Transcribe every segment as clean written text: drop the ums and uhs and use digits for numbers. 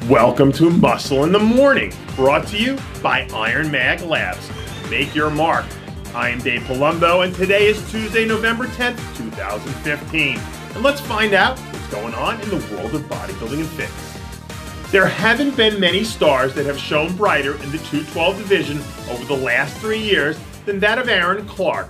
Welcome to Muscle in the Morning, brought to you by IronMag Labs. Make your mark. I am Dave Palumbo, and today is Tuesday, November 10th, 2015. And let's find out what's going on in the world of bodybuilding and fitness. There haven't been many stars that have shone brighter in the 212 division over the last 3 years than that of Aaron Clark.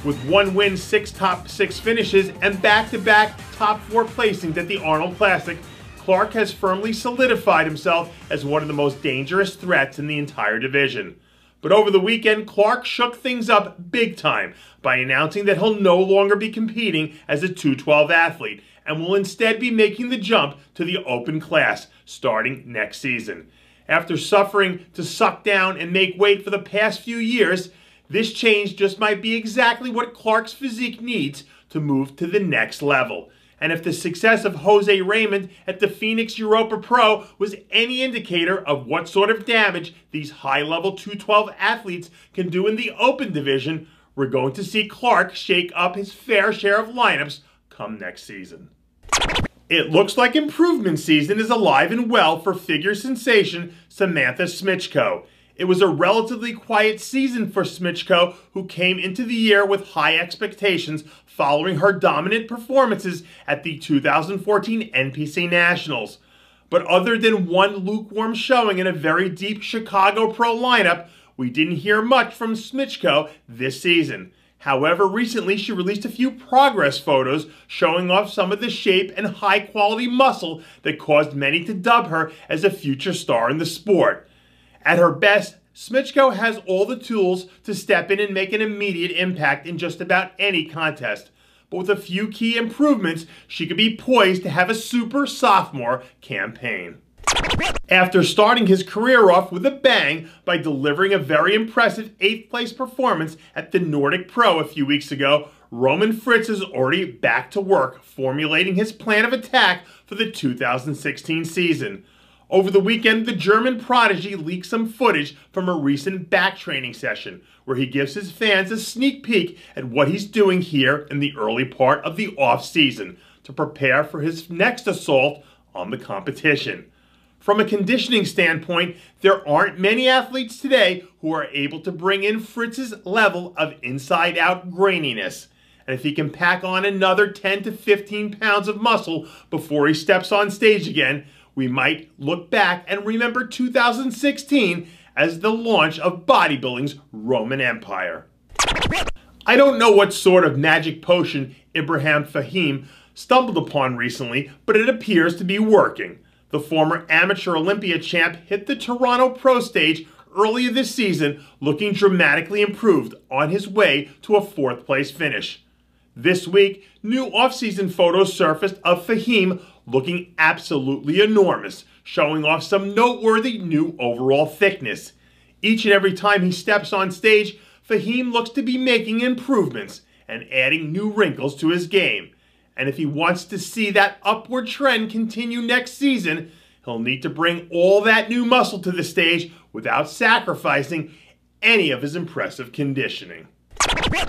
With 1 win, 6 top 6 finishes, and back-to-back top 4 placings at the Arnold Classic, Clark has firmly solidified himself as one of the most dangerous threats in the entire division. But over the weekend, Clark shook things up big time by announcing that he'll no longer be competing as a 212 athlete and will instead be making the jump to the open class starting next season. After suffering to suck down and make weight for the past few years, this change just might be exactly what Clark's physique needs to move to the next level. And if the success of Jose Raymond at the Phoenix Europa Pro was any indicator of what sort of damage these high-level 212 athletes can do in the open division, we're going to see Clark shake up his fair share of lineups come next season. It looks like improvement season is alive and well for figure sensation Samantha Smitchko. It was a relatively quiet season for Smitchko, who came into the year with high expectations following her dominant performances at the 2014 NPC Nationals. But other than one lukewarm showing in a very deep Chicago Pro lineup, we didn't hear much from Smitchko this season. However, recently she released a few progress photos showing off some of the shape and high-quality muscle that caused many to dub her as a future star in the sport. At her best, Smitchko has all the tools to step in and make an immediate impact in just about any contest. But with a few key improvements, she could be poised to have a super sophomore campaign. After starting his career off with a bang by delivering a very impressive 8th place performance at the Nordic Pro a few weeks ago, Roman Fritz is already back to work formulating his plan of attack for the 2016 season. Over the weekend, the German prodigy leaked some footage from a recent back training session where he gives his fans a sneak peek at what he's doing here in the early part of the off-season to prepare for his next assault on the competition. From a conditioning standpoint, there aren't many athletes today who are able to bring in Fritz's level of inside-out graininess. And if he can pack on another 10 to 15 pounds of muscle before he steps on stage again, we might look back and remember 2016 as the launch of bodybuilding's Roman Empire. I don't know what sort of magic potion Ibrahim Fahim stumbled upon recently, but it appears to be working. The former amateur Olympia champ hit the Toronto Pro stage earlier this season looking dramatically improved on his way to a 4th place finish. This week, new off-season photos surfaced of Fahim looking absolutely enormous, showing off some noteworthy new overall thickness. Each and every time he steps on stage, Fahim looks to be making improvements and adding new wrinkles to his game. And if he wants to see that upward trend continue next season, he'll need to bring all that new muscle to the stage without sacrificing any of his impressive conditioning.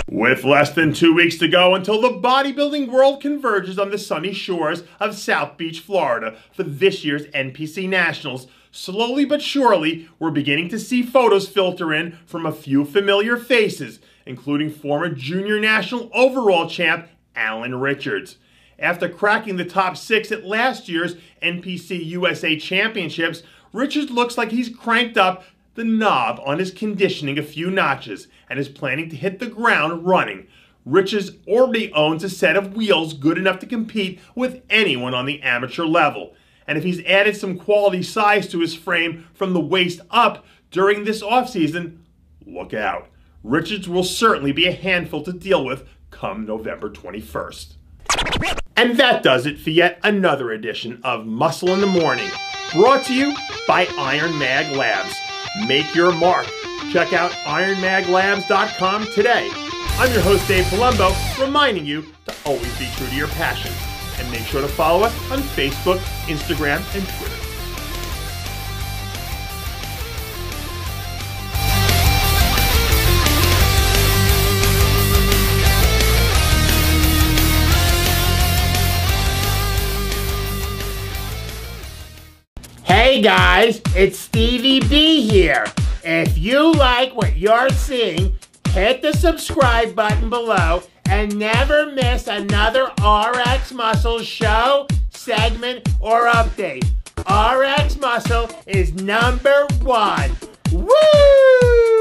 With less than 2 weeks to go until the bodybuilding world converges on the sunny shores of South Beach, Florida for this year's NPC Nationals, slowly but surely we're beginning to see photos filter in from a few familiar faces, including former junior national overall champ Alan Richards. After cracking the top 6 at last year's NPC USA Championships, Richards looks like he's cranked up the knob on his conditioning a few notches and is planning to hit the ground running. Richards already owns a set of wheels good enough to compete with anyone on the amateur level. And if he's added some quality size to his frame from the waist up during this offseason, look out. Richards will certainly be a handful to deal with come November 21st. And that does it for yet another edition of Muscle in the Morning, brought to you by IronMag Labs. Make your mark. Check out IronMagLabs.com today. I'm your host, Dave Palumbo, reminding you to always be true to your passions. And make sure to follow us on Facebook, Instagram, and Twitter. Hey guys, it's Stevie B here. If you like what you're seeing, hit the subscribe button below and never miss another RxMuscle show, segment, or update. RxMuscle is #1. Woo!